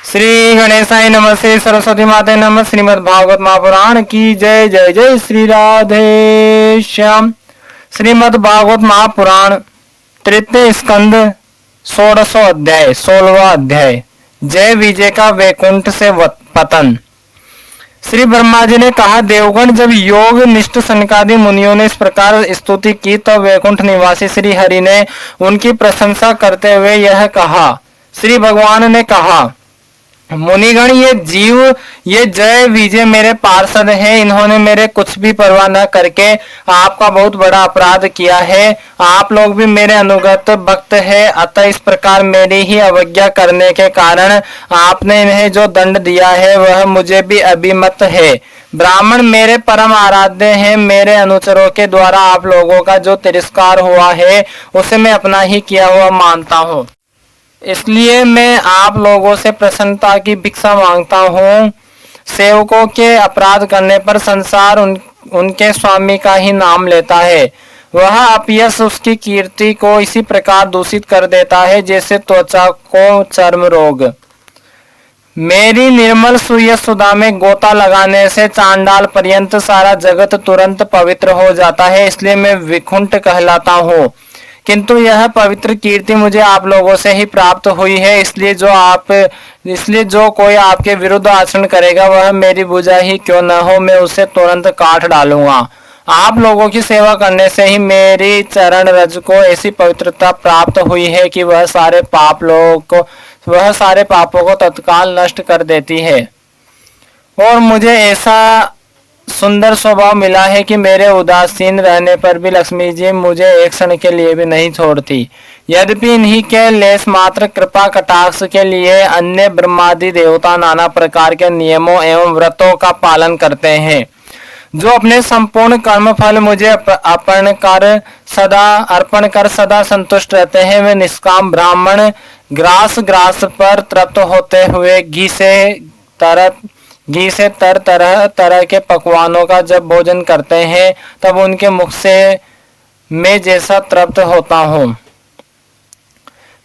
श्री गणेशाय नमः। श्री सरस्वती माते नमः। श्रीमद् भागवत महापुराण की जय। जय जय श्री राधे श्याम। श्रीमद् भागवत महापुराण तृतीय स्कंद 16वां अध्याय 16वां अध्याय जय विजय का वैकुंठ से पतन। श्री ब्रह्मा जी ने कहा, देवगण, जब योग निष्ठ सनकादि मुनियों ने इस प्रकार स्तुति की तो वैकुंठ निवासी श्री हरि ने उनकी प्रशंसा करते हुए यह कहा। श्री भगवान ने कहा, मुनिगण, ये जीव, ये जय विजय मेरे पार्षद हैं। इन्होंने मेरे कुछ भी परवाह न करके आपका बहुत बड़ा अपराध किया है। आप लोग भी मेरे अनुगत भक्त हैं, अतः इस प्रकार मेरी ही अवज्ञा करने के कारण आपने इन्हें जो दंड दिया है वह मुझे भी अभिमत है। ब्राह्मण मेरे परम आराध्य हैं। मेरे अनुचरों के द्वारा आप लोगों का जो तिरस्कार हुआ है उसे मैं अपना ही किया हुआ मानता हूँ, इसलिए मैं आप लोगों से प्रसन्नता की भिक्षा मांगता हूँ। सेवकों के अपराध करने पर संसार उनके स्वामी का ही नाम लेता है। वह अपयश उसकी कीर्ति को इसी प्रकार दूषित कर देता है जैसे त्वचा को चर्म रोग। मेरी निर्मल सुय सुधा में गोता लगाने से चांडाल पर्यंत सारा जगत तुरंत पवित्र हो जाता है, इसलिए मैं विकुंठ कहलाता हूँ। किंतु यह पवित्र कीर्ति मुझे आप लोगों से ही प्राप्त हुई है, इसलिए जो कोई आपके विरुद्ध आचरण करेगा वह मेरी भुजा ही क्यों न हो, मैं उसे तुरंत काट डालूंगा। आप लोगों की सेवा करने से ही मेरी चरण रज को ऐसी पवित्रता प्राप्त हुई है कि वह सारे पापों को तत्काल नष्ट कर देती है। और मुझे ऐसा सुंदर स्वभाव मिला है कि मेरे उदासीन रहने पर भी लक्ष्मी जी मुझे एक क्षण के लिए भी नहीं छोड़ती। यद्यपि इन्हीं के लेस मात्र कृपा कटाक्ष के लिए अन्य ब्रह्मादि देवता नाना प्रकार के नियमों एवं व्रतों का पालन करते हैं। जो अपने संपूर्ण कर्म फल मुझे अर्पण कर सदा संतुष्ट रहते हैं, वे निष्काम ब्राह्मण ग्रास पर तृप्त होते हुए घी से तरह तरह के पकवानों का जब भोजन करते हैं तब उनके मुख से मैं जैसा तृप्त होता हूँ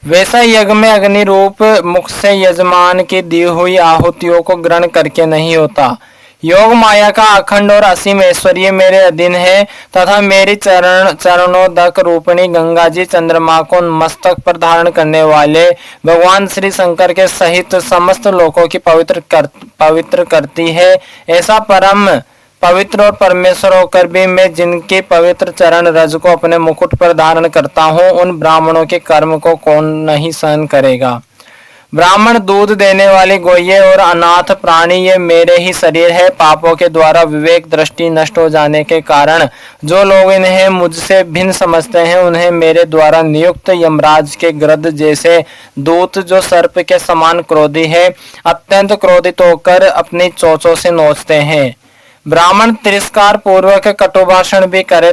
वैसा यज्ञ में अग्नि रूप मुख से यजमान की दी हुई आहुतियों को ग्रहण करके नहीं होता। योग माया का अखंड और असीम ऐश्वर्य मेरे अधीन है तथा मेरी चरणोदक रूपिणी गंगा जी चंद्रमा को मस्तक पर धारण करने वाले भगवान श्री शंकर के सहित समस्त लोकों की पवित्र करती है। ऐसा परम पवित्र और परमेश्वर होकर भी मैं जिनके पवित्र चरण रज को अपने मुकुट पर धारण करता हूँ, उन ब्राह्मणों के कर्म को कौन नहीं सहन करेगा। ब्राह्मण, दूध देने वाली गोये और अनाथ प्राणी ये मेरे ही शरीर है। पापों के द्वारा विवेक दृष्टि नष्ट हो जाने के कारण जो लोग इन्हें मुझसे भिन्न समझते हैं उन्हें मेरे द्वारा नियुक्त यमराज के गृध्र जैसे दूत, जो सर्प के समान क्रोधी है, अत्यंत क्रोधित होकर अपनी चोंचों से नोचते हैं। ब्राह्मण तिरस्कार पूर्वक कटुभाषण भी करे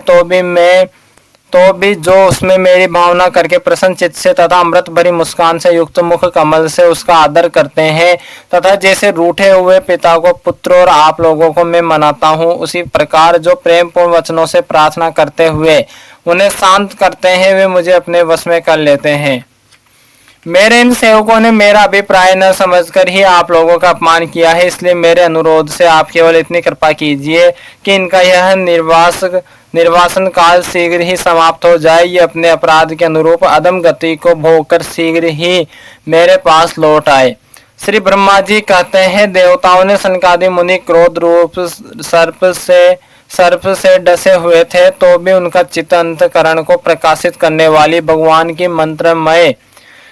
तो भी जो उसमें मेरी भावना करके प्रसन्न चित्त से तथा अमृत भरी मुस्कान से युक्त मुख कमल से उसका आदर करते हैं, तथा जैसे रूठे हुए पिता को पुत्र और आप लोगों को मैं मनाता हूँ, उसी प्रकार जो प्रेम पूर्ण वचनों से प्रार्थना करते हुए उन्हें शांत करते हैं, वे मुझे अपने वश में कर लेते हैं। मेरे इन सेवकों ने मेरा अभिप्राय न समझकर ही आप लोगों का अपमान किया है, इसलिए मेरे अनुरोध से आप केवल इतनी कृपा कीजिए कि इनका यह निर्वासन काल शीघ्र ही समाप्त हो जाए। ये अपने अपराध के अनुरूप अधम गति को भोगकर शीघ्र ही मेरे पास लौट आए। श्री ब्रह्मा जी कहते हैं, देवताओं ने सनकादि मुनि क्रोध रूप सर्प से डसे हुए थे तो भी उनका चित्त अंतकरण को प्रकाशित करने वाली भगवान की मंत्रमय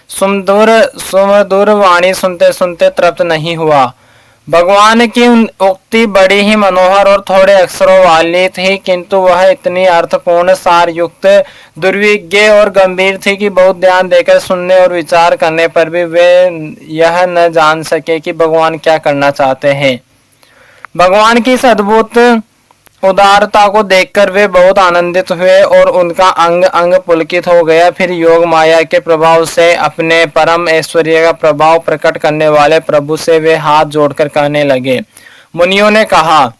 सुमधुर वाणी सुनते सुनते तृप्त नहीं हुआ। भगवान की उक्ति बड़ी ही मनोहर और थोड़े अक्षरों वाली थी, किंतु वह इतनी अर्थपूर्ण, सार युक्त, दुर्विज्ञ और गंभीर थी कि बहुत ध्यान देकर सुनने और विचार करने पर भी वे यह न जान सके कि भगवान क्या करना चाहते हैं। भगवान की इस अद्भुत उदारता को देखकर वे बहुत आनंदित हुए और उनका अंग अंग पुलकित हो गया। फिर योग माया के प्रभाव से अपने परम ऐश्वर्य का प्रभाव प्रकट करने वाले प्रभु से वे हाथ जोड़कर कहने लगे। मुनियों ने कहा,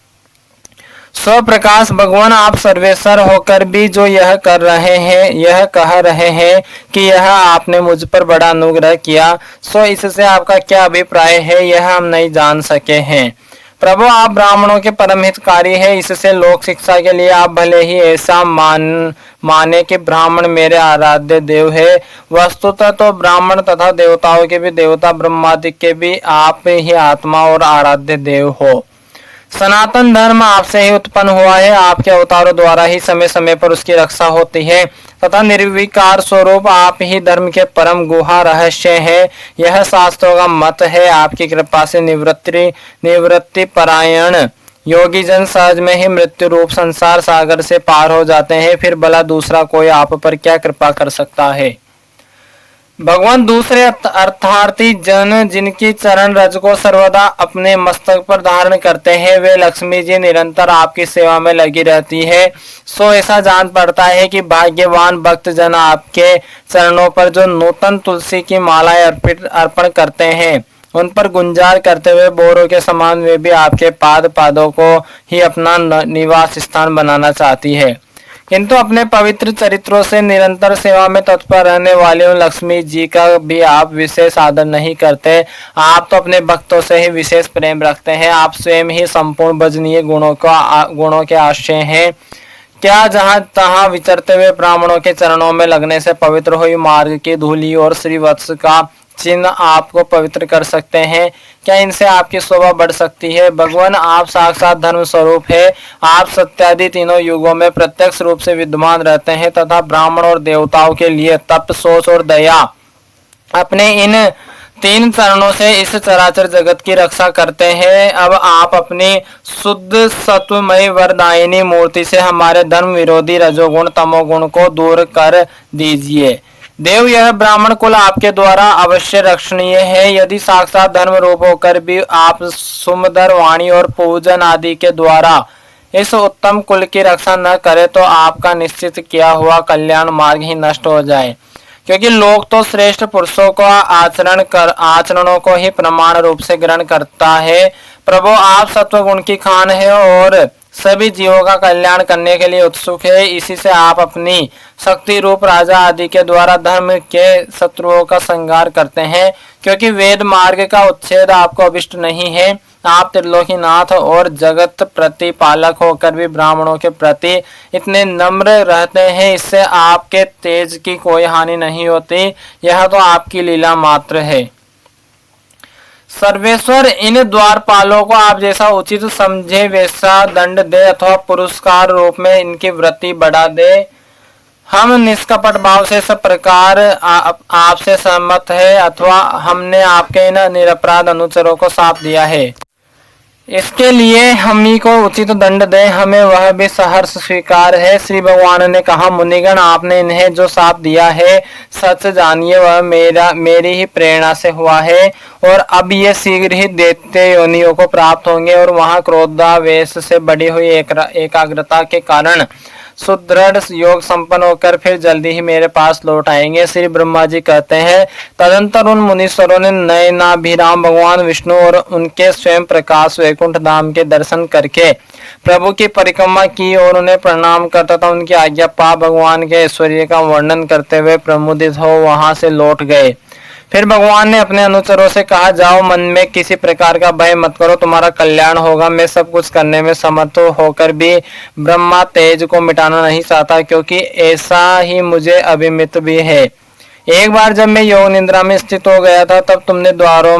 स्वप्रकाश भगवान आप सर्वेश्वर होकर भी जो यह कर रहे हैं, यह कह रहे हैं कि यह आपने मुझ पर बड़ा अनुग्रह किया, सो इससे आपका क्या अभिप्राय है यह हम नहीं जान सके हैं। प्रभु आप ब्राह्मणों के परम हितकारी है, इससे लोक शिक्षा के लिए आप भले ही ऐसा माने कि ब्राह्मण मेरे आराध्य देव है। वस्तुतः तो ब्राह्मण तथा देवताओं के भी देवता, ब्रह्मादि के भी आप ही आत्मा और आराध्य देव हो। सनातन धर्म आपसे ही उत्पन्न हुआ है, आपके अवतारों द्वारा ही समय समय पर उसकी रक्षा होती है तथा निर्विकार स्वरूप आप ही धर्म के परम गुहा रहस्य है। यह शास्त्रों का मत है। आपकी कृपा से निवृत्ति परायण योगी जन सहज में ही मृत्यु रूप संसार सागर से पार हो जाते हैं, फिर भला दूसरा कोई आप पर क्या कृपा कर सकता है। भगवान दूसरे अर्थार्थी जन जिनकी चरण रज को सर्वदा अपने मस्तक पर धारण करते हैं, वे लक्ष्मी जी निरंतर आपकी सेवा में लगी रहती है। सो ऐसा जान पड़ता है कि भाग्यवान भक्त जन आपके चरणों पर जो नूतन तुलसी की मालाएं अर्पण करते हैं, उन पर गुंजार करते हुए बोरों के समान वे भी आपके पादों को ही अपना निवास स्थान बनाना चाहती है। किंतु अपने पवित्र चरित्रों से निरंतर सेवा में तत्पर रहने वाले उन लक्ष्मी जी का भी आप विशेष आदर नहीं करते। आप तो अपने भक्तों से ही विशेष प्रेम रखते हैं। आप स्वयं ही संपूर्ण भजनीय गुणों के आश्रय हैं। क्या जहाँ तहाँ विचरते हुए ब्राह्मणों के चरणों में लगने से पवित्र हुई मार्ग की धूलि और श्रीवत्स का चिन्ह आपको पवित्र कर सकते हैं? क्या इनसे आपकी शोभा बढ़ सकती है? भगवान आप साक्षात धर्म स्वरूप है। आप सत्यादि तीनों युगों में प्रत्यक्ष रूप से विद्यमान रहते हैं तथा ब्राह्मण और देवताओं के लिए तप, शोच और दया अपने इन तीन चरणों से इस चराचर जगत की रक्षा करते हैं। अब आप अपनी शुद्ध सत्वमय वरदायिनी मूर्ति से हमारे धर्म विरोधी रजोगुण तमोगुण को दूर कर दीजिए। देव, यह ब्राह्मण कुल आपके द्वारा अवश्य रक्षणीय है। यदि साक्षात धर्म रूप होकर भी आप सुमधुर वाणी और पूजन आदि के द्वारा इस उत्तम कुल की रक्षा न करे तो आपका निश्चित किया हुआ कल्याण मार्ग ही नष्ट हो जाए, क्योंकि लोग तो श्रेष्ठ पुरुषों को आचरणों को ही प्रमाण रूप से ग्रहण करता है। प्रभु आप सत्व गुण की खान है और सभी जीवों का कल्याण करने के लिए उत्सुक है। इसी से आप अपनी शक्ति रूप राजा आदि के द्वारा धर्म के शत्रुओं का संहार करते हैं, क्योंकि वेद मार्ग का उच्छेद आपको अभिष्ट नहीं है। आप त्रिलोकीनाथ और जगत प्रतिपालक होकर भी ब्राह्मणों के प्रति इतने नम्र रहते हैं, इससे आपके तेज की कोई हानि नहीं होती। यह तो आपकी लीला मात्र है। सर्वेश्वर, इन द्वारपालों को आप जैसा उचित समझे वैसा दंड दे अथवा पुरस्कार रूप में इनकी वृत्ति बढ़ा दे। हम निष्कपट भाव से सब प्रकार आपसे सहमत है अथवा हमने आपके इन निरपराध अनुचरों को साथ दिया है, इसके लिए हम ही को उचित दंड दे, हमें वह भी सहर्ष स्वीकार है। श्री भगवान ने कहा, मुनिगण, आपने इन्हें जो शाप दिया है सच जानिए वह मेरी ही प्रेरणा से हुआ है, और अब ये शीघ्र ही दैत्य योनियों को प्राप्त होंगे और वहां क्रोधावेश से बढ़ी हुई एकाग्रता के कारण सुदृढ़ योग संपन्न होकर फिर जल्दी ही मेरे पास लौट आएंगे। श्री ब्रह्मा जी कहते हैं, तदंतर उन मुनीश्वरों ने नयनाभिराम भगवान विष्णु और उनके स्वयं प्रकाश वैकुंठ धाम के दर्शन करके प्रभु की परिक्रमा की और उन्हें प्रणाम कर तथा उनकी आज्ञा पा भगवान के ऐश्वर्य का वर्णन करते हुए प्रमुदित हो वहां से लौट गए। फिर भगवान ने अपने अनुचरों से कहा, जाओ, मन में किसी प्रकार का भय मत करो, तुम्हारा कल्याण होगा। मैं सब कुछ करने में समर्थ होकर भी ब्रह्मा तेज को मिटाना नहीं चाहता, क्योंकि ऐसा ही मुझे अभिमित भी है। एक बार जब मैं योग निद्रा में स्थित हो गया था, तब तुमने द्वार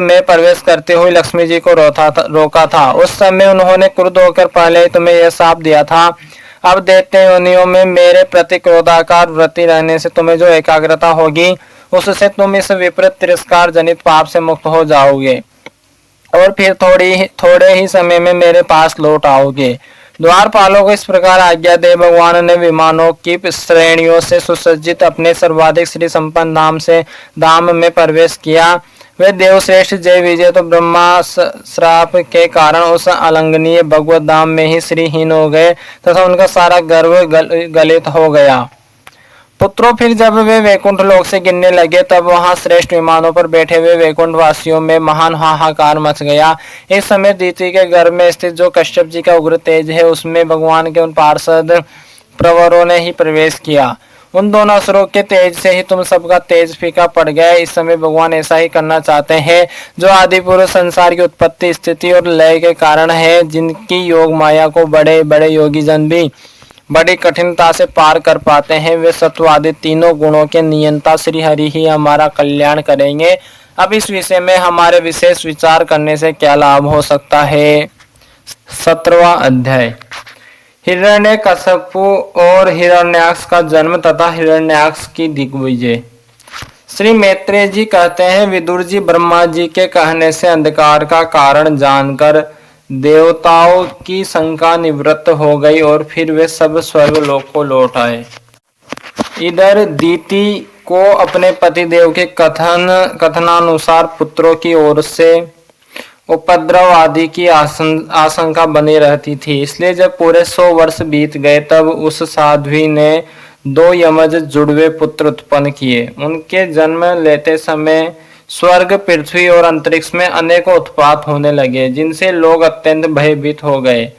में प्रवेश करते हुए लक्ष्मी जी को रोका था। उस समय उन्होंने क्रुद्ध होकर पहले ही तुम्हें यह शाप दिया था। अब दैत्य योनियों में मेरे प्रति क्रोधाकार वृत्ति रहने से तुम्हें जो एकाग्रता होगी, उससे तुम इस विपरीत तिरस्कार जनित पाप से मुक्त हो जाओगे और फिर थोड़े ही समय में मेरे पास लौट आओगे। द्वारपालों को इस प्रकार आज्ञा दे भगवान ने विमानों की श्रेणियों से सुसज्जित अपने सर्वाधिक श्री संपन्न धाम में प्रवेश किया। वे देवश्रेष्ठ जय विजय तो ब्रह्मा श्राप के कारण उस अलंघनीय भगवत धाम में ही श्रीहीन हो गए तथा उनका सारा गर्व गलित हो गया। पुत्रों, फिर जब वे वैकुंठ लोक से गिरने लगे तब वहां श्रेष्ठ विमानों पर बैठे हुए वैकुंठ वासियों में महान हाहाकार मच गया। इस समय दीति के गर्भ में स्थित जो कश्यप जी का उग्र तेज है उसमें भगवान के उन पार्षद प्रवरों ने ही प्रवेश किया। उन दोनों असुरों के तेज से ही तुम सबका तेज फीका पड़ गया। इस समय भगवान ऐसा ही करना चाहते हैं जो आदि पुरुष संसार की उत्पत्ति, स्थिति और लय के कारण है, जिनकी योग माया को बड़े बड़े योगी जन भी बड़ी कठिनता से पार कर पाते हैं। वे सत्वादि तीनों गुणों के नियंता श्री हरि ही हमारा कल्याण करेंगे। अब इस विषय में हमारे विशेष विचार करने से क्या लाभ हो सकता है। 17वां अध्याय। हिरण्यकशिपु और हिरण्याक्ष का जन्म तथा हिरण्याक्ष की दिग्विजय। श्री मैत्रेय जी कहते हैं, विदुर जी ब्रह्मा जी के कहने से अंधकार का कारण जानकर देवताओं की शंका निवृत्त हो गई और फिर वे सब स्वर्गलोक को लौट आए। इधर दीति को अपने पतिदेव के कथनानुसार पुत्रों की ओर से उपद्रव आदि की आशंका बनी रहती थी, इसलिए जब पूरे 100 वर्ष बीत गए तब उस साध्वी ने 2 यमज जुड़वे पुत्र उत्पन्न किए। उनके जन्म लेते समय स्वर्ग, पृथ्वी और अंतरिक्ष में अनेकों उत्पात होने लगे, जिनसे लोग अत्यंत भयभीत हो गए।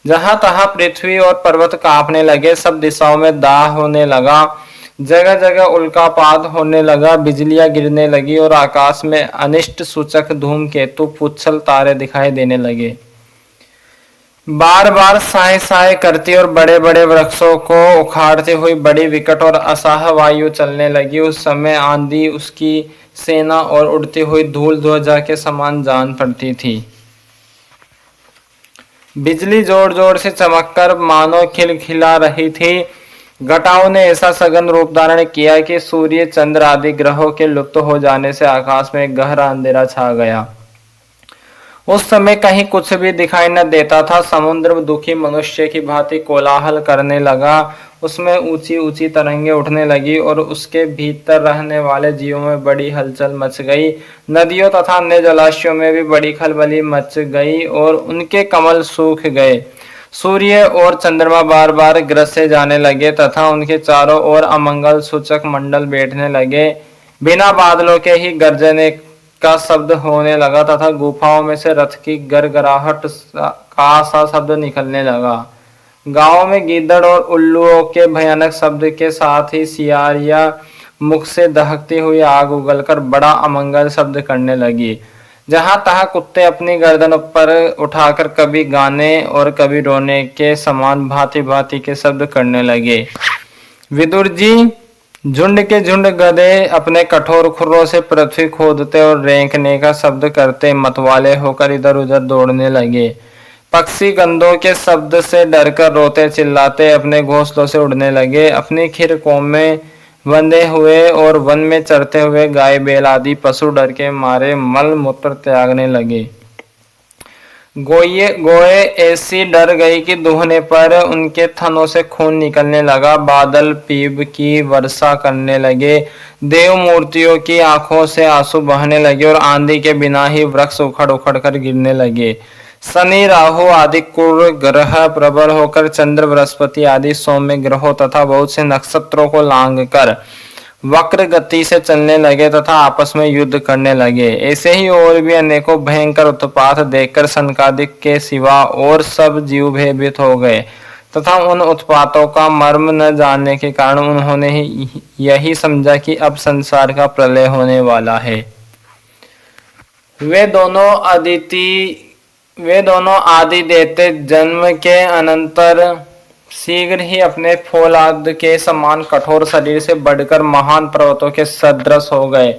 जहां तहां पृथ्वी और पर्वत कांपने लगे, सब दिशाओं में दाह होने लगा, जगह जगह उल्कापात होने लगा, बिजलियां गिरने लगी और आकाश में अनिष्ट सूचक धूमकेतु, पुच्छल तारे दिखाई देने लगे। बार बार साय साय करती और बड़े बड़े वृक्षों को उखाड़ते हुई बड़ी विकट और असाह वायु चलने लगी। उस समय आंधी उसकी सेना और उड़ती हुई धूल ध्वजा के समान जान पड़ती थी। बिजली जोर जोर से चमककर मानो खिलखिला रही थी। घटाओं ने ऐसा सघन रूप धारण किया कि सूर्य, चंद्र आदि ग्रहों के लुप्त हो जाने से आकाश में गहरा अंधेरा छा गया। उस समय कहीं कुछ भी दिखाई न देता था। समुद्र दुखी मनुष्य की भांति कोलाहल करने लगा, उसमें ऊंची ऊंची तरंगें उठने लगी और उसके भीतर रहने वाले जीवों में बड़ी हलचल मच गई। नदियों तथा अन्य जलाशयों में भी बड़ी खलबली मच गई और उनके कमल सूख गए। सूर्य और चंद्रमा बार बार ग्रसे जाने लगे तथा उनके चारों ओर अमंगल सूचक मंडल बैठने लगे। बिना बादलों के ही गर्जने का शब्द होने लगा तथा गुफाओं में से रथ की गरगराहट का सा शब्द निकलने लगा। गांवों में गीदड़ और उल्लुओं के भयानक शब्द के साथ ही सियारियां मुख से दहकती हुई आग उगलकर बड़ा अमंगल शब्द करने लगी। जहां तहां कुत्ते अपनी गर्दन पर उठाकर कभी गाने और कभी रोने के समान भांति भांति के शब्द करने लगे। विदुर जी झुंड के झुंड गधे अपने कठोर खुरों से पृथ्वी खोदते और रेंकने का शब्द करते मतवाले होकर इधर उधर दौड़ने लगे। पक्षी गंधों के शब्द से डरकर रोते चिल्लाते अपने घोंसलों से उड़ने लगे। अपनी खिरकों में बंधे हुए और वन में चरते हुए गाय बैल आदि पशु डर के मारे मल मूत्र त्यागने लगे। गोए ऐसी डर गई कि दुहने पर उनके थनों से खून निकलने लगा। बादल पीप की वर्षा करने लगे। देव मूर्तियों की आंखों से आंसू बहने लगे और आंधी के बिना ही वृक्ष उखड़ उखड़ कर गिरने लगे। शनि, राहु आदि क्रूर ग्रह प्रबल होकर चंद्र, बृहस्पति आदि सौम्य ग्रहों तथा बहुत से नक्षत्रों को लांग कर वक्र गति से चलने लगे तथा आपस में युद्ध करने लगे। ऐसे ही और भी अनेकों भयंकर उत्पात देखकर सनकादिक के सिवा और सब जीव भयभीत हो गए तथा उन उत्पातों का मर्म न जानने के कारण उन्होंने ही यही समझा कि अब संसार का प्रलय होने वाला है। वे दोनों आदि देते जन्म के अनंतर शीघ्र ही अपने फौलाद के समान कठोर शरीर से बढ़कर महान पर्वतों के सदृश हो गए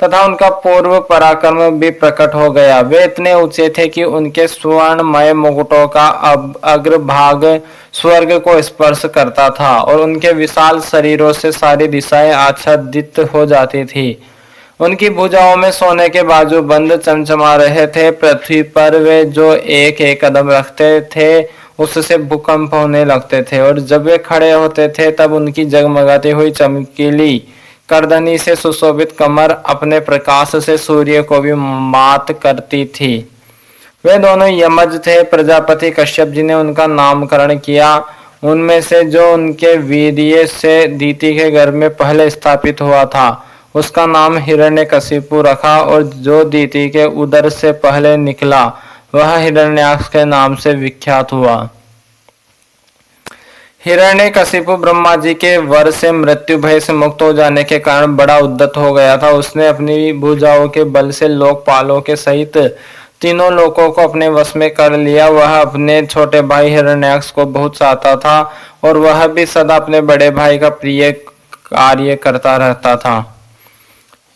तथा उनका पूर्व पराक्रम भी प्रकट हो गया। वे इतने ऊंचे थे कि उनके स्वर्णमय मुकुटों का अग्रभाग स्वर्ग को स्पर्श करता था और उनके विशाल शरीरों से सारी दिशाएं आच्छादित हो जाती थी। उनकी भुजाओं में सोने के बाजू बंद चमचमा रहे थे। पृथ्वी पर वे जो एक एक कदम रखते थे उससे भूकंप होने लगते थे और जब वे खड़े होते थे तब उनकी जगमगाती हुई चमकीली करदनी से सुशोभित कमर अपने प्रकाश से सूर्य को भी मात करती थी। वे दोनों यमज थे। प्रजापति कश्यप जी ने उनका नामकरण किया उनमें से जो उनके वीर्य से दीति के गर्भ में पहले स्थापित हुआ था उसका नाम हिरण्यकशिपु रखा, और जो दीति के उदर से पहले निकला वह हिरण्याक्ष के नाम से विख्यात हुआ। हिरण्यकशिपु ब्रह्मा जी के वर से मृत्यु भय से मुक्त हो जाने के कारण बड़ा उद्यत हो गया था। उसने अपनी भुजाओं के बल से लोकपालों के सहित तीनों लोकों को अपने वश में कर लिया। वह अपने छोटे भाई हिरण्याक्ष को बहुत चाहता था और वह भी सदा अपने बड़े भाई का प्रिय कार्य करता रहता था।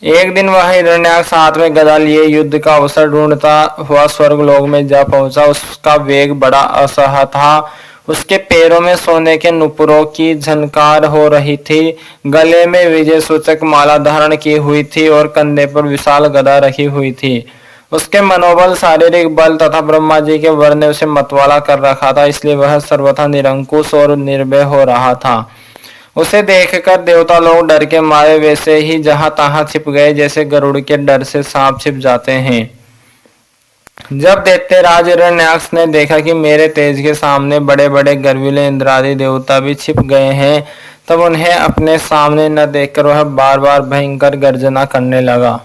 एक दिन वह हिरण्याक्ष हाथ में गदा लिए युद्ध का अवसर ढूंढता हुआ स्वर्गलोक में जा पहुंचा। उसका वेग बड़ा असह था। उसके पैरों में सोने के नुपुरों की झनकार हो रही थी, गले में विजय सूचक माला धारण की हुई थी और कंधे पर विशाल गदा रखी हुई थी। उसके मनोबल, शारीरिक बल तथा ब्रह्मा जी के वर ने उसे मतवाला कर रखा था, इसलिए वह सर्वथा निरंकुश और निर्भय हो रहा था। उसे देखकर देवता लोग डर के मारे वैसे ही जहां तहां छिप गए, जैसे गरुड़ के डर से सांप छिप जाते हैं। जब दैत्यराज हिरण्याक्ष ने देखा कि मेरे तेज के सामने बड़े बड़े गर्विले इंद्रादि देवता भी छिप गए हैं, तब उन्हें अपने सामने न देखकर वह बार बार भयंकर गर्जना करने लगा।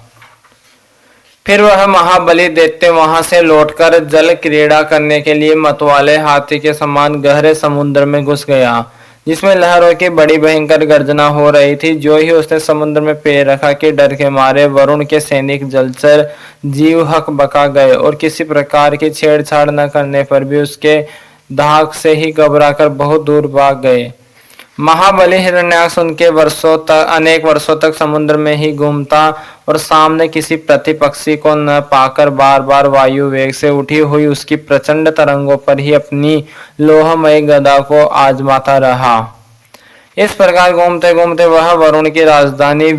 फिर वह महाबली दैत्य वहां से लौटकर जल क्रीड़ा करने के लिए मतवाले हाथी के समान गहरे समुद्र में घुस गया, जिसमें लहरों की बड़ी भयंकर गर्जना हो रही थी। जो ही उसने समुद्र में पैर रखा कि डर के मारे वरुण के सैनिक जलचर जीव हक बका गए और किसी प्रकार की छेड़छाड़ न करने पर भी उसके दाग से ही घबराकर बहुत दूर भाग गए। महाबली हिरण्याक्ष उनके अनेक वर्षों तक समुद्र में ही घूमता और सामने किसी प्रतिपक्षी को न पाकर बार बार वायु वेग से उठी हुई उसकी प्रचंड तरंगों पर ही अपनी लोहमय गदा को आजमाता रहा। इस प्रकार घूमते घूमते वह वरुण की राजधानी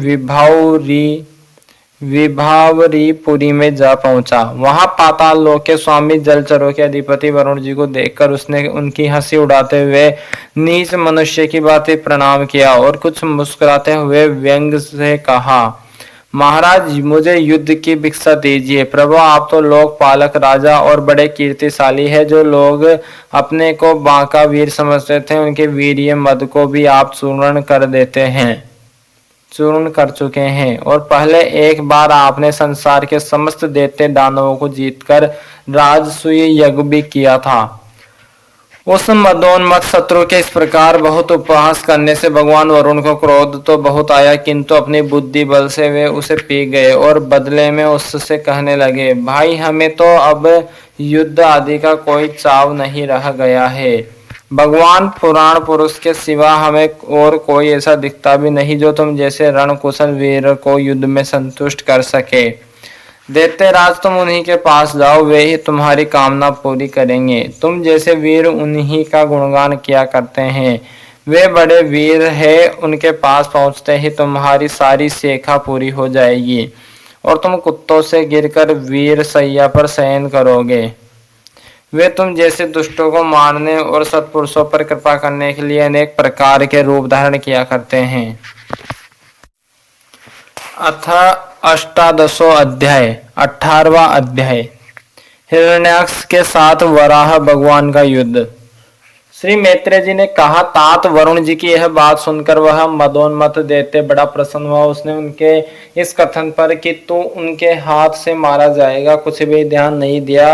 विभावरीपुरी में जा पहुंचा। वहां पाताल लोक के स्वामी जलचरों के अधिपति वरुण जी को देखकर उसने उनकी हंसी उड़ाते हुए नीच मनुष्य की भांति प्रणाम किया और कुछ मुस्कुराते हुए व्यंग से कहा, महाराज मुझे युद्ध की भिक्षा दीजिए। प्रभु आप तो लोकपालक राजा और बड़े कीर्तिशाली है। जो लोग अपने को बांका वीर समझते थे उनके वीर्य मद को भी आप चूर्ण कर चुके हैं, और पहले एक बार आपने संसार के समस्त दैत्य दानवों को जीतकर राजसूय यज्ञ भी किया था। उस मदोन्मत्त शत्रु के इस प्रकार बहुत उपहास करने से भगवान वरुण को क्रोध तो बहुत आया, किंतु अपनी बुद्धि बल से वे उसे पी गए और बदले में उससे कहने लगे, भाई हमें तो अब युद्ध आदि का कोई चाव नहीं रह गया है। भगवान पुराण पुरुष के सिवा हमें और कोई ऐसा दिखता भी नहीं जो तुम जैसे रणकुशल वीर को युद्ध में संतुष्ट कर सके। दैत्यराज तुम उन्हीं के पास जाओ, वे ही तुम्हारी कामना पूरी करेंगे। तुम जैसे वीर उन्हीं का गुणगान किया करते हैं, वे बड़े वीर है। उनके पास पहुंचते ही तुम्हारी सारी शेखा पूरी हो जाएगी और तुम कुत्तों से गिरकर वीर सैया पर शयन करोगे। वे तुम जैसे दुष्टों को मारने और सत्पुरुषों पर कृपा करने के लिए अनेक प्रकार के रूप धारण किया करते हैं। अथ अष्टादशो अध्याय 18वां अध्याय हिरण्याक्ष के साथ वराह भगवान का युद्ध। श्री मैत्रेय जी ने कहा, तात वरुण जी की यह बात सुनकर वह मदोन्मत्त दैत्य बड़ा प्रसन्न हुआ। उसने उनके इस कथन पर कि तू उनके हाथ से मारा जाएगा कुछ भी ध्यान नहीं दिया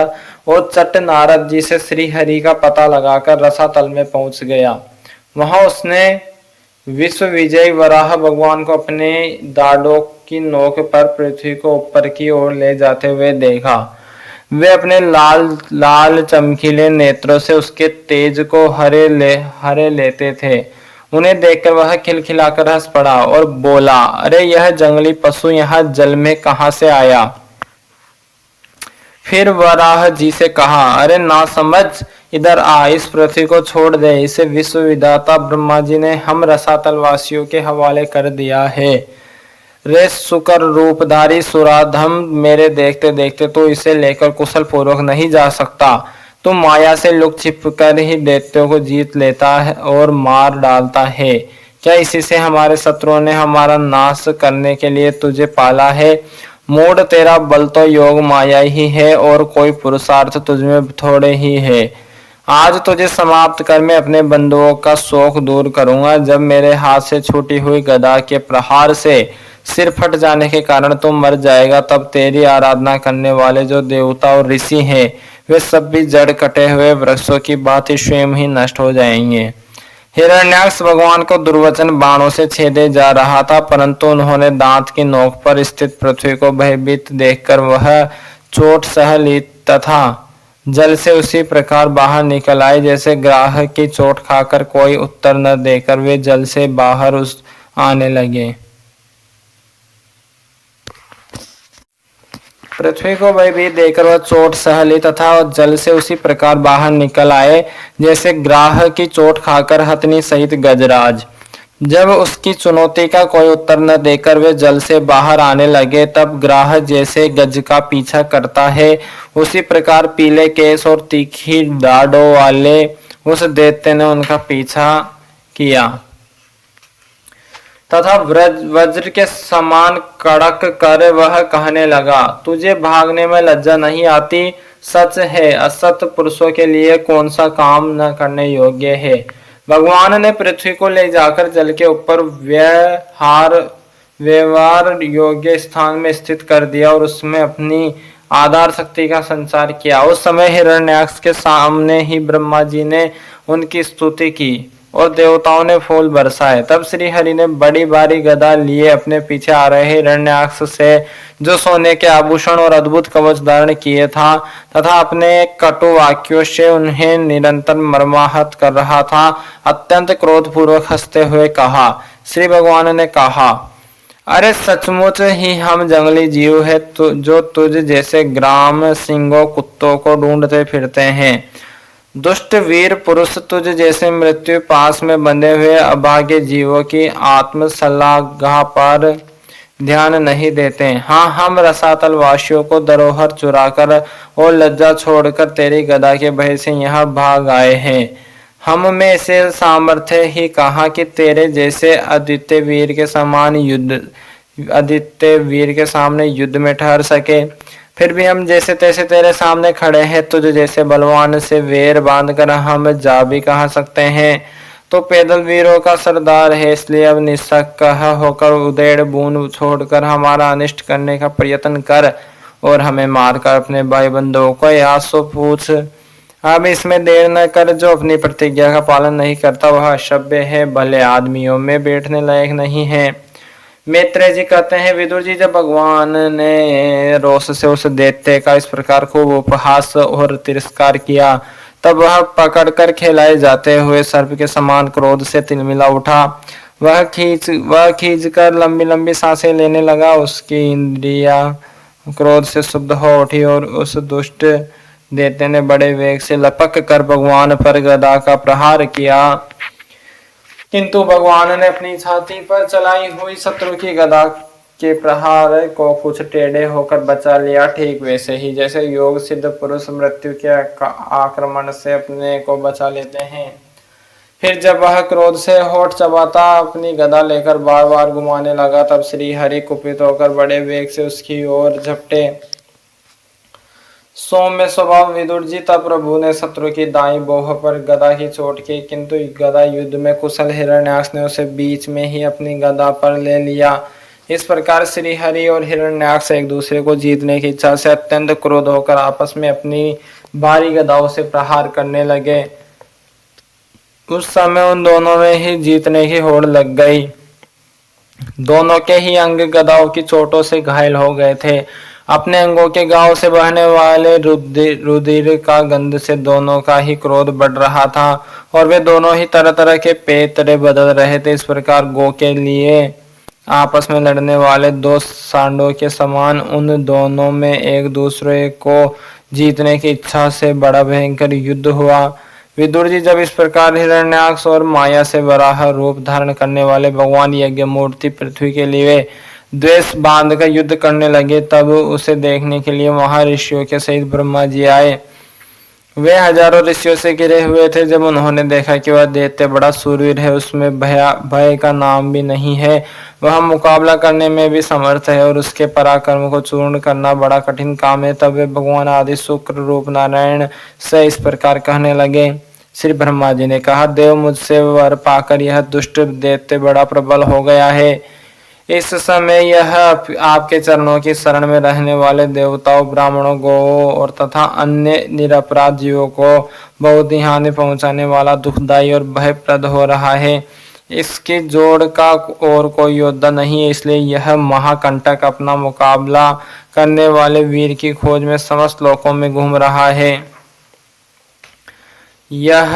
और चट नारद जी से श्री हरि का पता लगाकर रसातल में पहुंच गया। वहां उसने विश्व विजयी वराह भगवान को अपने दाढ़ों की नोक पर पृथ्वी को ऊपर की ओर ले जाते हुए देखा। वे अपने लाल चमकीले नेत्रों से उसके तेज को हरे लेते थे। उन्हें देखकर वह खिलखिलाकर हंस पड़ा और बोला, अरे यह जंगली पशु यहाँ जल में कहां से आया। फिर वराह जी से कहा, अरे ना समझ, इधर आ, इस पृथ्वी को छोड़ दे। इसे विश्व विधाता ब्रह्मा जी ने हम रसातल वासियों के हवाले कर दिया है। रे सुकर रूपधारी सुराधम, मेरे देखते देखते तो इसे लेकर कुशल पूर्वक नहीं जा सकता। तू माया से लुक छिप कर ही दैत्यों को जीत लेता है और मार डालता है। क्या इसी से हमारे शत्रुओं ने हमारा नाश करने के लिए तुझे पाला है? मूढ़, तेरा बल तो योग माया ही है और कोई पुरुषार्थ तुझमें थोड़े ही है। आज तुझे समाप्त कर मैं अपने बंधुओं का शोक दूर करूंगा। जब मेरे हाथ से छूटी हुई गदा के प्रहार से सिर फट जाने के कारण तुम मर जाएगा, तब तेरी आराधना करने वाले जो देवता और ऋषि हैं वे सब भी जड़ कटे हुए वृक्षों की भांति स्वयं ही नष्ट हो जाएंगे। हिरण्याक्ष भगवान को दुर्वचन बाणों से छेदे जा रहा था, परंतु उन्होंने दांत की नोक पर स्थित पृथ्वी को भयभीत देखकर वह चोट सह ली तथा जल से उसी प्रकार बाहर निकल आए जैसे ग्राहक की चोट खाकर कोई उत्तर न देकर वे जल से बाहर उस आने लगे। पृथ्वी को भयभीत देखकर वह चोट सह ली तथा जल से उसी प्रकार बाहर निकल आए जैसे ग्राहक की चोट खाकर हथनी सहित गजराज। जब उसकी चुनौती का कोई उत्तर न देकर वे जल से बाहर आने लगे, तब ग्राह जैसे गज का पीछा करता है उसी प्रकार पीले केस और तीखी दाढ़ों वाले उस दैत्य ने उनका पीछा किया तथा वज्र के समान कड़क कर वह कहने लगा, तुझे भागने में लज्जा नहीं आती? सच है, असत पुरुषों के लिए कौन सा काम न करने योग्य है। भगवान ने पृथ्वी को ले जाकर जल के ऊपर व्यवहार योग्य स्थान में स्थित कर दिया और उसमें अपनी आधार शक्ति का संचार किया। उस समय हिरण्याक्ष के सामने ही ब्रह्मा जी ने उनकी स्तुति की और देवताओं ने फूल बरसाए। तब श्री हरि ने बड़ी भारी गदा लिए अपने पीछे आ रहे हिरण्याक्ष से, जो सोने के आभूषण और अद्भुत कवच धारण किए था तथा अपने कटु वाक्यों से उन्हें निरंतर मर्माहत कर रहा था, अत्यंत क्रोधपूर्वक हंसते हुए कहा। श्री भगवान ने कहा, अरे सचमुच ही हम जंगली जीव है जो तुझ जैसे ग्राम सिंहों कुत्तों को ढूंढते फिरते हैं। दुष्ट वीर पुरुष तुझ जैसे मृत्यु पास में बंधे हुए अभागे जीवों की आत्म सलाह पर ध्यान नहीं देते। हाँ, हम रसातल वासियों को धरोहर चुराकर और लज्जा छोड़कर तेरी गदा के भय से यहाँ भाग आए हैं। हम में से सामर्थ्य ही कहा कि तेरे जैसे आदित्य वीर के सामने युद्ध में ठहर सके। फिर भी हम जैसे तैसे तेरे सामने खड़े हैं, तुझे जैसे बलवान से वेर बांधकर हम जा भी कहा सकते हैं। तो पैदल वीरों का सरदार है, इसलिए अब निस्सक होकर उधेड़ बूंद छोड़कर हमारा अनिष्ट करने का प्रयत्न कर और हमें मारकर अपने भाई बंधुओं को या सो पूछ। अब इसमें देर न कर, जो अपनी प्रतिज्ञा का पालन नहीं करता वह असभ्य है, भले आदमियों में बैठने लायक नहीं है। मैत्रेय जी कहते हैं, विदुर जी, जब भगवान ने रोष से उस दैत्य का इस प्रकार खूब उपहास और तिरस्कार किया, तब वह पकड़कर खिलाए जाते हुए सर्प के समान क्रोध से तिलमिला उठा। वह खींच कर लंबी लंबी सांसें लेने लगा। उसकी इंद्रियां क्रोध से शुद्ध हो उठी और उस दुष्ट दैत्य ने बड़े वेग से लपक कर भगवान पर गदा का प्रहार किया, किंतु भगवान ने अपनी छाती पर चलाई हुई शत्रु की गदा के प्रहार को कुछ टेढ़े होकर बचा लिया, ठीक वैसे ही जैसे योग सिद्ध पुरुष मृत्यु के आक्रमण से अपने को बचा लेते हैं। फिर जब वह क्रोध से होठ चबाता अपनी गदा लेकर बार बार घुमाने लगा, तब श्री हरि कुपित होकर बड़े वेग से उसकी ओर झपटे। सौम्य स्वभाव विदुर जी, तब प्रभु ने शत्रु की दाईं बाह पर गदा की चोट की, किंतु गदा युद्ध में कुशल हिरण्याक्ष ने उसे बीच में ही अपनी गदा पर ले लिया। इस प्रकार श्री हरि और हिरण्याक्ष एक दूसरे को जीतने की इच्छा से अत्यंत क्रोध होकर आपस में अपनी भारी गदाओं से प्रहार करने लगे। उस समय उन दोनों में ही जीतने की होड़ लग गई। दोनों के ही अंग गदाओं की चोटों से घायल हो गए थे। अपने अंगों के घाव से बहने वाले रुधिर का गंध से दोनों का ही क्रोध बढ़ रहा था और वे दोनों ही तरह तरह के पैतरे बदल रहे थे। इस प्रकार गो के लिए आपस में लड़ने वाले दो सांडों के समान उन दोनों में एक दूसरे को जीतने की इच्छा से बड़ा भयंकर युद्ध हुआ। विदुर जी, जब इस प्रकार हिरण्याक्ष और माया से वराह रूप धारण करने वाले भगवान यज्ञ मूर्ति पृथ्वी के लिए द्वेष बांध कर युद्ध करने लगे, तब उसे देखने के लिए वहां ऋषियों के सहित ब्रह्मा जी आए। वे हजारों ऋषियों से घिरे हुए थे। जब उन्होंने देखा कि वह दैत्य बड़ा शूरवीर है, उसमें भय का नाम भी नहीं है, वह मुकाबला करने में भी समर्थ है और उसके पराक्रम को चूर्ण करना बड़ा कठिन काम है, तब वे भगवान आदि शुक्र रूप नारायण से इस प्रकार कहने लगे। श्री ब्रह्मा जी ने कहा, देव, मुझसे वर पाकर यह दुष्ट दैत्य बड़ा प्रबल हो गया है। इस समय यह आपके चरणों की शरण में रहने वाले देवताओं, ब्राह्मणों, गौओं और तथा अन्य निरपराध जीवों को बहुत ही हानि पहुंचाने वाला, दुखदायी और भयप्रद हो रहा है। इसकी जोड़ का और कोई योद्धा नहीं है, इसलिए यह महाकंटक अपना मुकाबला करने वाले वीर की खोज में समस्त लोकों में घूम रहा है। यह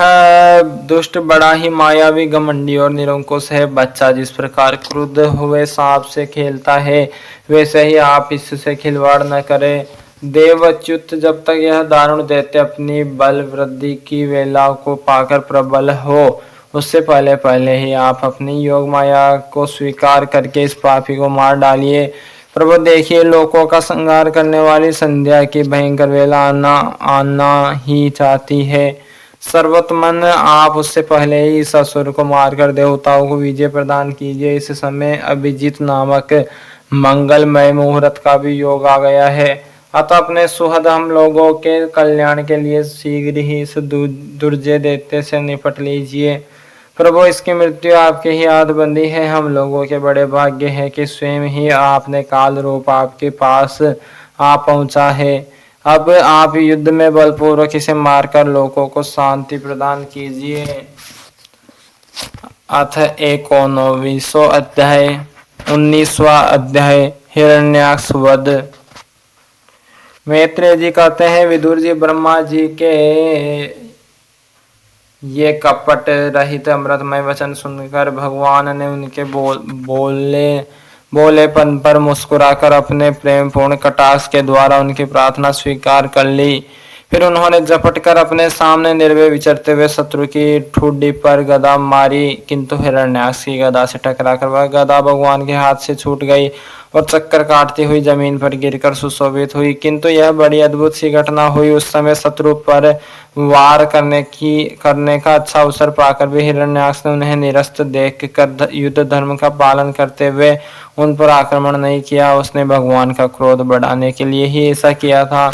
दुष्ट बड़ा ही मायावी, घमंडी और निरंकुश है। बच्चा जिस प्रकार क्रुद्ध हुए सांप से खेलता है, वैसे ही आप इससे खिलवाड़ न करें। देवच्युत, जब तक यह दारुण दैत्य अपनी बल वृद्धि की वेला को पाकर प्रबल हो, उससे पहले पहले ही आप अपनी योग माया को स्वीकार करके इस पापी को मार डालिए। प्रभु देखिए, लोकों का संहार करने वाली संध्या की भयंकर वेला आना ही चाहती है। सर्वोत्तमन, आप उससे पहले ही इस असुर को मारकर देवताओं को विजय प्रदान कीजिए। इस समय अभिजीत नामक मंगलमय मुहूर्त का भी योग आ गया है, अतः अपने सुहृद हम लोगों के कल्याण के लिए शीघ्र ही इस दुर्जय दैत्य से निपट लीजिए। प्रभु, इसकी मृत्यु आपके ही हाथ बंदी है। हम लोगों के बड़े भाग्य है कि स्वयं ही आपने काल रूप आपके पास आ पहुंचा है। अब आप युद्ध में बलपूर्वक इसे मारकर लोगों को शांति प्रदान कीजिए। अथ 19वां अध्याय। 19वां अध्याय, हिरण्याक्ष वध। मैत्रेय जी कहते हैं, विदुर जी, ब्रह्मा जी के ये कपट रहित अमृतमय वचन सुनकर भगवान ने उनके बोलेपन पर मुस्कुराकर अपने प्रेम पूर्ण कटाक्ष के द्वारा उनकी प्रार्थना स्वीकार कर ली। फिर उन्होंने झपट कर अपने सामने निर्भय विचरते हुए शत्रु की ठुड्डी पर गदा मारी, किंतु हिरण्याक्ष की गदा से टकराकर वह गदा भगवान के हाथ से छूट गई और चक्कर काटती हुई जमीन पर गिरकर सुशोभित हुई। किंतु यह बड़ी अद्भुत सी घटना हुई। उस समय शत्रु पर वार करने का अच्छा अवसर पाकर भी हिरण्याक्ष ने उन्हें निरस्त देख कर युद्ध धर्म का पालन करते हुए उन पर आक्रमण नहीं किया। उसने भगवान का क्रोध बढ़ाने के लिए ही ऐसा किया था।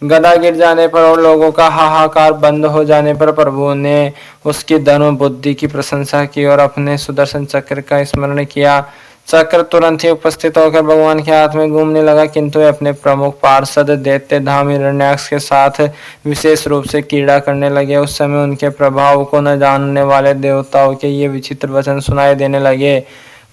गदा गिर जाने पर और लोगों का हाहाकार बंद हो जाने पर प्रभु ने उसकी धर्म बुद्धि की प्रशंसा की और अपने सुदर्शन चक्र का स्मरण किया। चक्र तुरंत ही उपस्थित होकर भगवान के हाथ में घूमने लगा, किंतु अपने प्रमुख पार्षद दैत्य धाम हिरण्याक्ष के साथ विशेष रूप से क्रीड़ा करने लगे। उस समय उनके प्रभाव को न जानने वाले देवताओं के ये विचित्र वचन सुनाई देने लगे।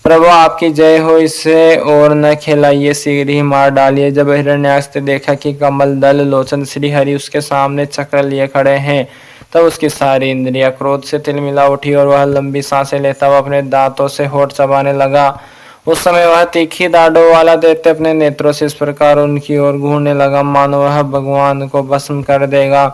प्रभु आपकी जय हो, इसे और न खिलाइए, शीघ्र ही मार डालिए। जब हिरण्याक्ष ने देखा कि कमल दल लोचन श्री हरि उसके सामने चक्र लिए खड़े हैं, तब उसकी सारी इंद्रियां क्रोध से तिलमिला उठी और वह लंबी सांसें लेता हुआ अपने दांतों से होठ चबाने लगा। उस समय वह तीखी दाढ़ों वाला दैत्य अपने नेत्रों से इस प्रकार उनकी ओर घूरने लगा, मानो वह भगवान को भस्म कर देगा।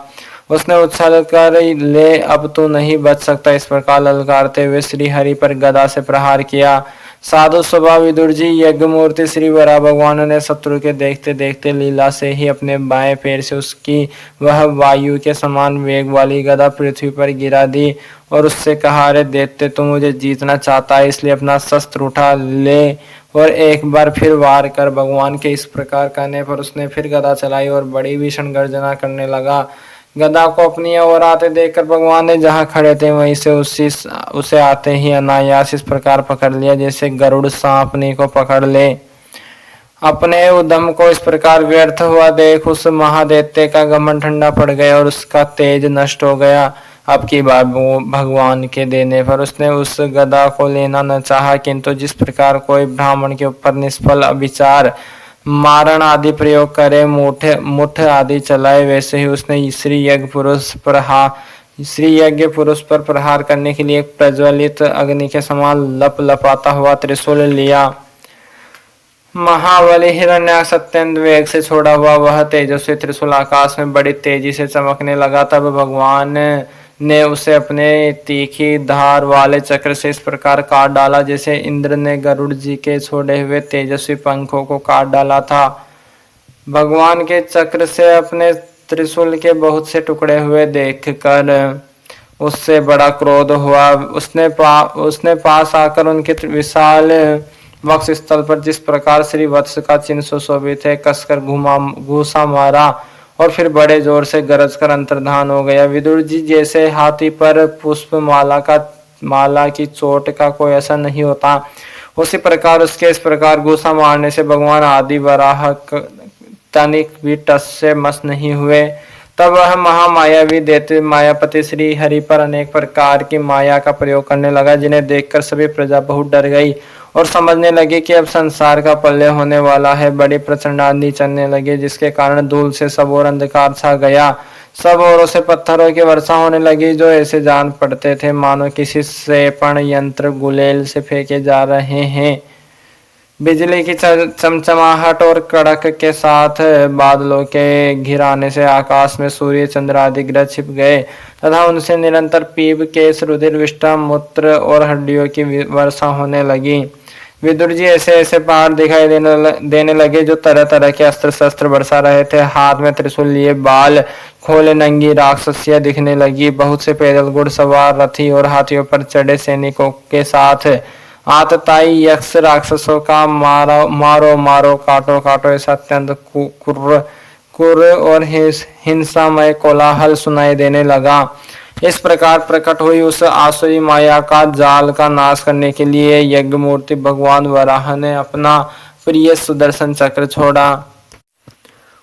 उसने उछल कर, ले अब तू नहीं बच सकता, इस प्रकार ललकारते हुए श्री हरि पर गदा से प्रहार किया। साधु स्वभाव विदुर जी, यज्ञ मूर्ति श्री वरा भगवान ने शत्रु के देखते देखते लीला से ही अपने बाएं पैर से उसकी वह वायु के समान वेग वाली गदा पृथ्वी पर गिरा दी और उससे कहा, अरे दैत्य, तू मुझे जीतना चाहता है, इसलिए अपना शस्त्र उठा ले और एक बार फिर वार कर। भगवान के इस प्रकार कहने पर उसने फिर गदा चलाई और बड़ी भीषण गर्जना करने लगा। गदा को अपनी ओर आते देखकर भगवान ने जहाँ खड़े थे वहीं से उसे आते ही अनायास इस प्रकार पकड़ लिया, जैसे गरुड़ सांपनी को पकड़ ले। अपने उद्यम को इस प्रकार व्यर्थ हुआ देख उस महादैत्य का घमंड ठंडा पड़ गया और उसका तेज नष्ट हो गया। अब की बार भगवान के देने पर उसने उस गदा को लेना न चाहा, किंतु जिस प्रकार कोई ब्राह्मण के ऊपर निष्फल अभिचार, मारण आदि प्रयोग करे, मुठ आदि चलाए, वैसे ही उसने श्री यज्ञ पुरुष पर प्रहार करने के लिए एक प्रज्वलित अग्नि के समान लप लपाता हुआ त्रिशूल लिया। महाबली हिरण्याक्ष अत्यंत वेग से छोड़ा हुआ वह तेजस्वी त्रिशूल आकाश में बड़ी तेजी से चमकने लगा। तब भगवान ने उसे अपने तीखी धार वाले चक्र से इस प्रकार काट डाला, जैसे इंद्र ने गरुड़ जी के छोड़े हुए तेजस्वी पंखों को काट डाला था। भगवान के चक्र से अपने त्रिशूल के बहुत से टुकड़े हुए देखकर उससे बड़ा क्रोध हुआ। उसने पास आकर उनके विशाल वक्ष स्थल पर जिस प्रकार श्री वत्स का चिन्ह सुशोभित है कसकर घूसा मारा और फिर बड़े जोर से गरज कर अंतर्धान हो गया। विदुर जी जैसे हाथी पर पुष्प माला की चोट का कोई असर नहीं होता, उसी प्रकार उसके इस प्रकार घूसा मारने से भगवान आदि वराह तनिक भी टस से मस नहीं हुए। तब वह महामायावी दैत्य मायापति श्री हरि पर अनेक प्रकार की माया का प्रयोग करने लगा, जिन्हें देखकर सभी प्रजा बहुत डर गई और समझने लगी कि अब संसार का प्रलय होने वाला है। बड़ी प्रचंड आंधी चलने लगी, जिसके कारण धूल से सब ओर अंधकार छा गया। सब ओरों से पत्थरों की वर्षा होने लगी, जो ऐसे जान पड़ते थे मानो किसी सेपण यंत्र गुलेल से फेंके जा रहे हैं। बिजली की चमचमाहट और कड़क के साथ बादलों के घिराने से आकाश में सूर्य चंद्र आदि ग्रह छिप गए तथा उनसे निरंतर पीप केश रुधिर विष्ठा मूत्र और हड्डियों की वर्षा होने लगी। विदुर जी ऐसे ऐसे पहाड़ दिखाई देने लगे जो तरह तरह के अस्त्र शस्त्र बरसा रहे थे। हाथ में त्रिशूल लिए बाल खोले नंगी राक्षसियां दिखने लगी। बहुत से पैदल घुड़सवार रथी और हाथियों पर चढ़े सैनिकों के साथ आतताई यक्ष राक्षसों का मारो मारो काटो काटो ऐसा अत्यंत कुर और हिंसामय कोलाहल सुनाई देने लगा। इस प्रकार प्रकट हुई उस आसुरी माया का जाल का नाश करने के लिए यज्ञ मूर्ति भगवान वराह ने अपना प्रिय सुदर्शन चक्र छोड़ा।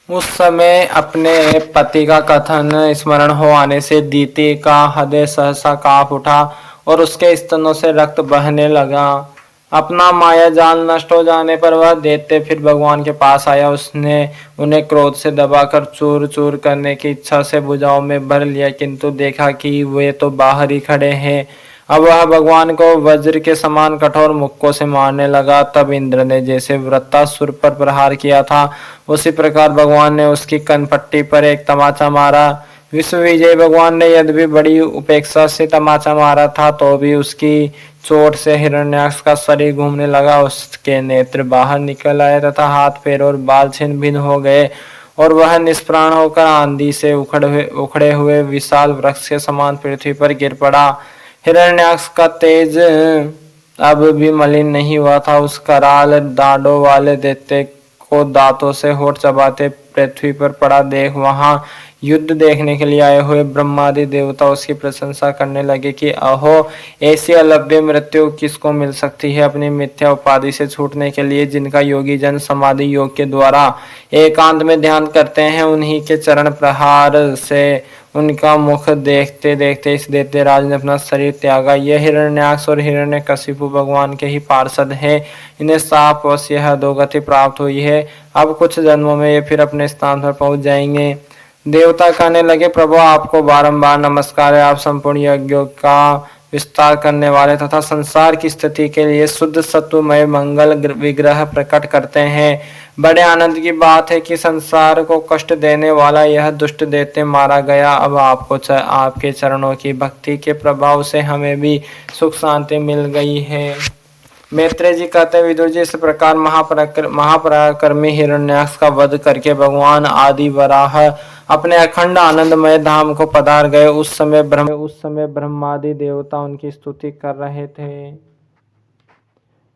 उस समय अपने पति का कथन स्मरण हो आने से दीति का हृदय सहसा कांप उठा और उसके स्तनों से रक्त बहने लगा। अपना माया जाल नष्ट हो जाने पर वह दैत्य फिर भगवान के पास आया। उसने उन्हें क्रोध से दबाकर चूर चूर करने की इच्छा से भुजाओं में भर लिया, किंतु देखा कि वे तो बाहर ही खड़े हैं। अब वह भगवान को वज्र के समान कठोर मुक्कों से मारने लगा। तब इंद्र ने जैसे वृत्तासुर पर प्रहार किया था, उसी प्रकार भगवान ने उसकी कनपट्टी पर एक तमाचा मारा। विश्व विजय भगवान ने यद्यपि बड़ी उपेक्षा से तमाचा मारा था, तो भी उसकी चोट से हिरण्याक्ष का शरीर घूमने लगा। उसके नेत्र बाहर निकल आए तथा हाथ पैर और बाल छिन्न भिन्न हो गए और वह निष्प्राण होकर आंधी से उखड़े हुए विशाल वृक्ष के समान पृथ्वी पर गिर पड़ा। हिरण्याक्ष का तेज अब भी मलिन नहीं हुआ था। उस कराल दाढ़ों वाले दैत्य को दांतों से होठ चबाते पृथ्वी पर पड़ा देख वहां युद्ध देखने के लिए आए हुए ब्रह्मादि देवता उसकी प्रशंसा करने लगे कि अहो, ऐसी अलभ्य मृत्यु किसको मिल सकती है। अपनी मिथ्या उपाधि से छूटने के लिए जिनका योगी जन समाधि योग के द्वारा एकांत में ध्यान करते हैं, उन्हीं के चरण प्रहार से उनका मुख देखते देखते इस दैत्य राज ने अपना शरीर त्यागा। यह हिरण्याक्ष और हिरण्यकशिपु भगवान के ही पार्षद हैं। इन्हें साप वश यह अधोगति प्राप्त हुई है। अब कुछ जन्मों में ये फिर अपने स्थान पर पहुंच जाएंगे। देवता कहने लगे, प्रभु आपको बारंबार नमस्कार है। आप संपूर्ण यज्ञों का विस्तार करने वाले तथा संसार की स्थिति के लिए शुद्ध सत्वमय मंगल विग्रह प्रकट करते हैं। बड़े आनंद की बात है कि संसार को कष्ट देने वाला यह दुष्ट दैत्य मारा गया। अब आपको आपके चरणों की भक्ति के प्रभाव से हमें भी सुख शांति मिल गई है। मैत्रेय जी कहते हैं, विदुर जी इस प्रकार महापराक्रमी हिरण्याक्ष का वध करके भगवान आदि वराह अपने अखंड आनंदमय धाम को पधार गए। उस समय ब्रह्मादि देवता उनकी स्तुति कर रहे थे।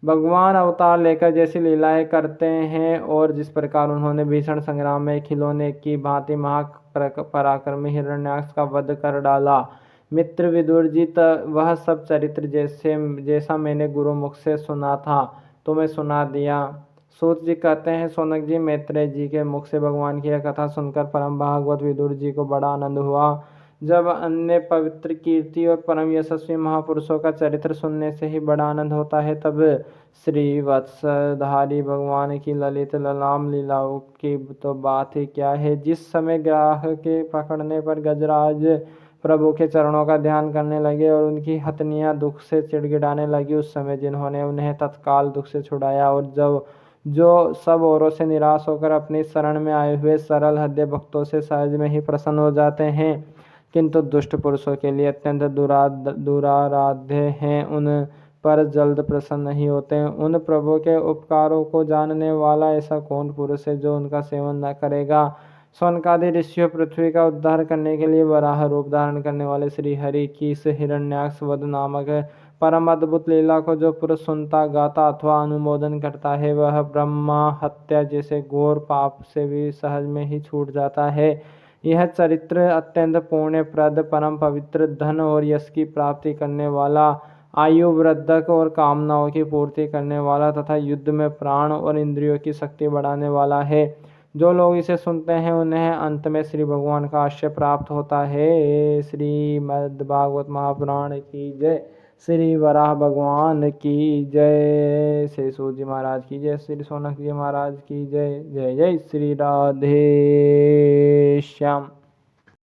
भगवान अवतार लेकर जैसी लीलाएं करते हैं और जिस प्रकार उन्होंने भीषण संग्राम में खिलौने की भांति महापराक्रमी हिरण्याक्ष का वध कर डाला। मित्र विदुर जी, वह सब चरित्र जैसा मैंने गुरुमुख से सुना था तुम्हें सुना दिया। सूत जी कहते हैं, सोनक जी, मैत्रेय जी के मुख से भगवान की यह कथा सुनकर परम भागवत विदुर जी को बड़ा आनंद हुआ। जब अन्य पवित्र कीर्ति और परम यशस्वी महापुरुषों का चरित्र सुनने से ही बड़ा आनंद होता है, तब श्री वत्सधारी भगवान की ललित ललाम लीलाओं की तो बात ही क्या है। जिस समय ग्राह के पकड़ने पर गजराज प्रभु के चरणों का ध्यान करने लगे और उनकी हथनियां दुख से चिड़गिड़ाने लगी, उस समय जिन्होंने उन्हें तत्काल दुख से छुड़ाया और जो सब औरों से निराश होकर अपनी शरण में आए हुए सरल हृदय भक्तों से सहज में ही प्रसन्न हो जाते हैं, किंतु दुष्ट पुरुषों के लिए अत्यंत दुराराध्य हैं, उन पर जल्द प्रसन्न नहीं होते। उन प्रभु के उपकारों को जानने वाला ऐसा कौन पुरुष है जो उनका सेवन न करेगा। सौनकादि ऋषियों पृथ्वी का उद्धार करने के लिए वराह रूप धारण करने वाले श्री हरि की इस हिरण्याक्ष वध नामक परम अद्भुत लीला को जो पुरुष सुनता गाता अथवा अनुमोदन करता है वह ब्रह्मा हत्या जैसे घोर पाप से भी सहज में ही छूट जाता है। यह चरित्र अत्यंत पुण्यप्रद परम पवित्र धन और यश की प्राप्ति करने वाला, आयु वृद्धक और कामनाओं की पूर्ति करने वाला तथा युद्ध में प्राण और इंद्रियों की शक्ति बढ़ाने वाला है। जो लोग इसे सुनते हैं उन्हें अंत में श्री भगवान का आश्रय प्राप्त होता है। श्रीमद् भागवत महापुराण की जय। श्री वराह भगवान की जय। श्री सूत जी महाराज की जय। श्री सोनक जी महाराज की जय। जय जय श्री राधे श्याम।